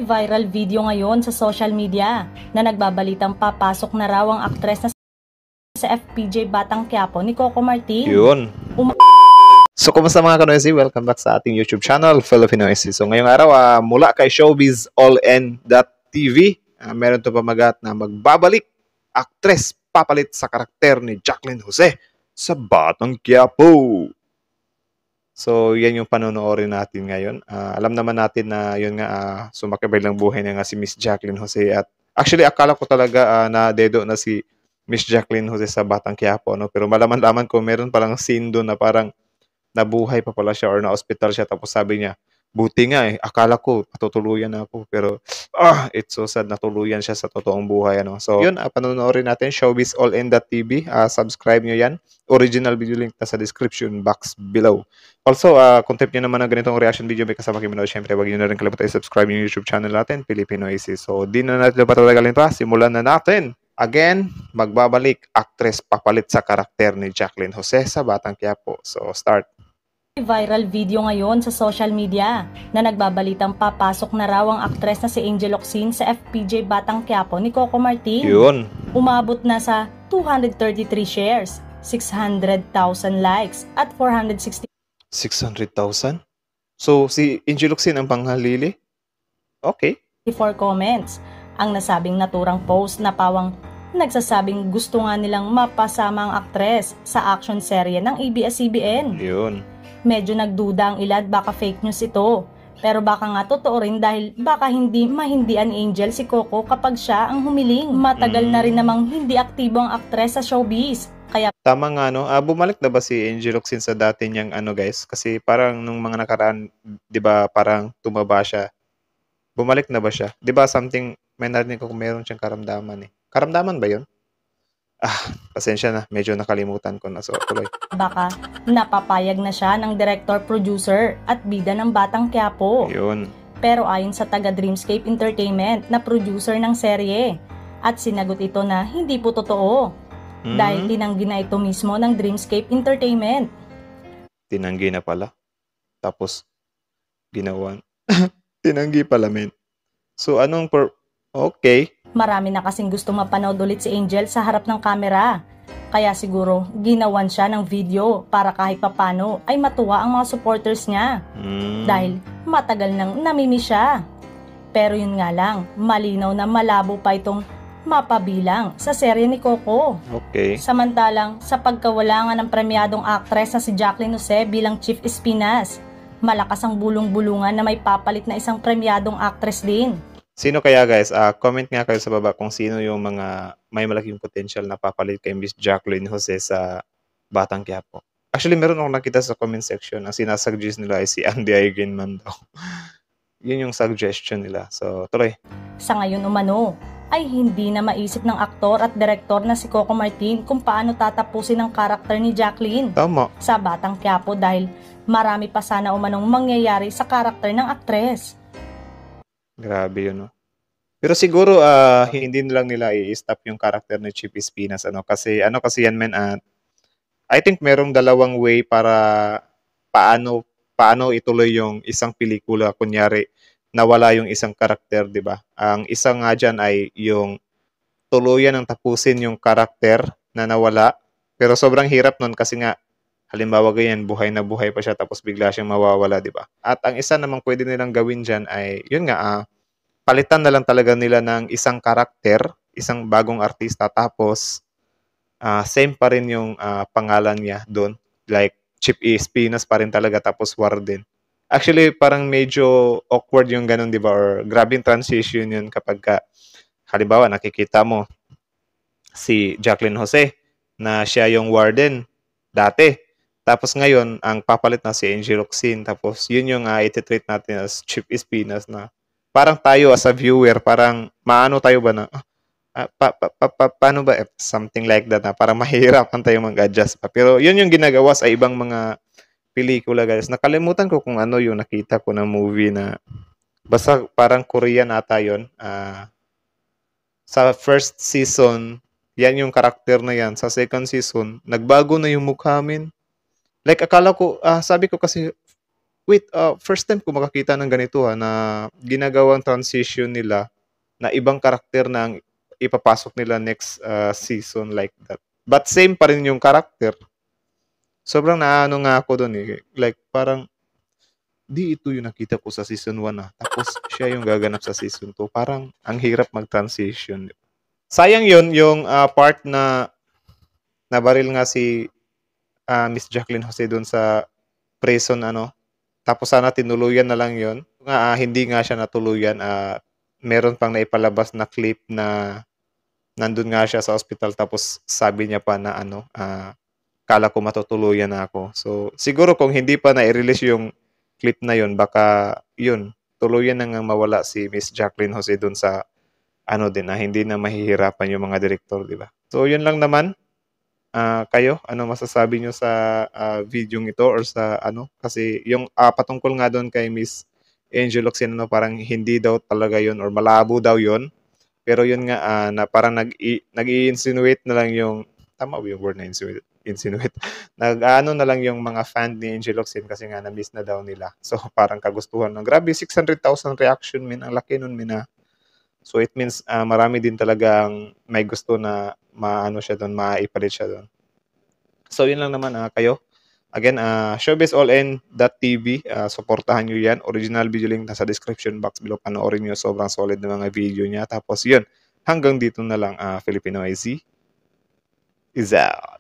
Viral video ngayon sa social media na nagbabalitang papasok na raw ang aktres na sa FPJ Batang Quiapo ni Coco Martin. Yun. So, kumusta mga Kanoisy? Welcome back sa ating YouTube channel, Filipinoisy. So, ngayong araw, mula kay showbizalln.tv, meron to pamagat na magbabalik, aktres papalit sa karakter ni Jacqueline Jose sa Batang Quiapo. So, yan yung panonoorin natin ngayon. Alam naman natin na yun nga, sumakabay lang buhay na nga si Miss Jacqueline Jose. At actually, akala ko talaga na dedo na si Miss Jacqueline Jose sa Batang Quiapo. No? Pero malaman-laman ko, meron palang scene doon na parang nabuhay pa pala siya or na-hospital siya. Tapos sabi niya, buti nga akala ko patutuluyan ako. Pero it's so sad na tuluyan siya sa totoong buhay. Ano? So, yun, panonoorin natin, showbizalln.tv. Subscribe nyo yan. Original video link na sa description box below. Also, kung tip nyo naman ng ganitong reaction video, may kasama kayo, syempre, wag nyo na rin kalimutan i-subscribe yung YouTube channel natin, Filipinoisy. So, di na natin patatagalin pa. Simulan na natin. Again, magbabalik, aktres papalit sa karakter ni Jacqueline Jose sa Batang Quiapo. So, start. Viral video ngayon sa social media na nagbabalitang papasok na raw ang aktres na si Angel Locsin sa FPJ Batang Quiapo ni Coco Martin. Yun. Umabot na sa 233 shares, 600,000 likes at 460 600,000? So, si Angel Locsin ang panghalili? Okay. 4 comments. Ang nasabing naturang post na pawang nagsasabing gusto nga nilang mapasama ang aktres sa action serye ng ABS-CBN. Yun. Medyo nagduda ang ilan baka fake news ito. Pero baka nga totoo rin dahil baka hindi mahindian ni Angel si Coco kapag siya ang humiling. Matagal na rin namang hindi aktibo ang aktres sa showbiz. Kaya tama nga, no? Bumalik na ba si Angel Locsin sa dati niyang guys? Kasi parang nung mga nakaraan, di ba, parang tumaba siya. Bumalik na ba siya? Di ba something, may narinig ko kung meron siyang karamdaman eh. Karamdaman ba yun? Pasensya na. Medyo nakalimutan ko na. So, tuloy. baka napapayag na siya ng director-producer at bida ng Batang Quiapo. Yun. Pero ayon sa taga Dreamscape Entertainment na producer ng serye, at sinagot ito na hindi po totoo. Dahil tinanggi na ito mismo ng Dreamscape Entertainment. Tinanggi na pala. Tapos, ginawan. Tinanggi pala, men. So, anong okay. Marami na kasing gusto mapanood ulit si Angel sa harap ng kamera. Kaya siguro, ginawan siya ng video para kahit papano ay matuwa ang mga supporters niya. Dahil matagal nang namimiss siya. Pero yun nga lang, malinaw na malabo pa itong mapabilang sa serye ni Coco. Okay. Samantalang, sa pagkawala nga ng premyadong aktres na si Jacqueline Jose bilang Chief Espinas, malakas ang bulong-bulungan na may papalit na isang premyadong aktres din. Sino kaya guys? Comment nga kayo sa baba kung sino yung mga may malaking potential na papalit kay Miss Jacqueline Jose sa Batang Quiapo. Actually, meron akong nakita sa comment section. Ang sinasuggest nila ay si Andy Eigenman daw. Yun yung suggestion nila. So, tuloy. Sa ngayon umano, ay hindi na maisip ng aktor at direktor na si Coco Martin kung paano tatapusin ang karakter ni Jacqueline Tama. sa Batang Quiapo dahil marami pa sana umanong mangyayari sa karakter ng aktres. Grabe yun, no? Pero siguro, hindi nilang nila i-stop yung karakter ni Chief Espinas, Kasi, kasi yan, men, I think merong dalawang way para paano ituloy yung isang pelikula. Kunyari, nawala yung isang karakter, di ba? Ang isang nga dyan ay yung tuluyan ng tapusin yung karakter na nawala. Pero sobrang hirap nun kasi nga, halimbawa ganyan, buhay na buhay pa siya tapos bigla siyang mawawala, di ba? At ang isa namang pwede nilang gawin dyan ay, yun nga, palitan na lang talaga nila ng isang karakter, isang bagong artista, tapos same pa rin yung pangalan niya doon. Like, Chief Espinas pa rin talaga, tapos Warden. Actually, parang medyo awkward yung ganun, di ba? Or grabing transition yun kapag halimbawa, nakikita mo si Jacqueline Jose na siya yung Warden dati. Tapos ngayon, ang papalit na si Angel Locsin. Tapos yun yung iti-treat natin as Chief Espinas na parang tayo as a viewer, parang maano tayo ba na, paano ba? Something like that na parang mahihirapan tayo mag-adjust pa. Pero yun yung ginagawa sa ibang mga pelikula, guys. Nakalimutan ko kung ano yung nakita ko na movie na basta parang Korean ata yun. Sa first season, yan yung karakter na yan. Sa second season, nagbago na yung mukha min. Like, akala ko, sabi ko kasi, wait, first time ko makakita ng ganito na ginagawang transition nila na ibang karakter na ang ipapasok nila next season like that. But same pa rin yung karakter. Sobrang naano nga ako doon eh. Like parang di ito yung nakita ko sa season 1 Tapos siya yung gaganap sa season 2. Parang ang hirap mag-transition. Sayang yun yung part na nabaril nga si Miss Jacqueline Jose doon sa prison Tapos sana tinuluyan na lang yun. Hindi nga siya natuluyan. Meron pang naipalabas na clip na nandun nga siya sa hospital tapos sabi niya pa na kala ko matutuluyan na ako. So siguro kung hindi pa na-release yung clip na yun, baka yun, tuluyan na nga mawala si Miss Jacqueline Jose dun sa hindi na mahihirapan yung mga direktor, di ba? So yun lang naman. Kayo, ano masasabi nyo sa video ito or sa kasi yung patungkol nga doon kay Miss Angel Locsin, parang hindi daw talaga yun or malabo daw yun. Pero yun nga, na parang nag-i-insinuate na lang yung, tama ba yung word na insinuate? Na lang yung mga fan ni Angel Locsin kasi nga na-miss na daw nila. So parang kagustuhan ng grabe, 600,000 reaction ang laki nun So it means marami din talagang may gusto na siya doon, maipalit siya doon. So yun lang naman kayo. Again, showbizallin.tv, supportahan nyo yan. Original video link nasa description box below. Panoorin nyo, sobrang solid na mga video niya. Tapos yun, hanggang dito na lang, Filipino IZ is out.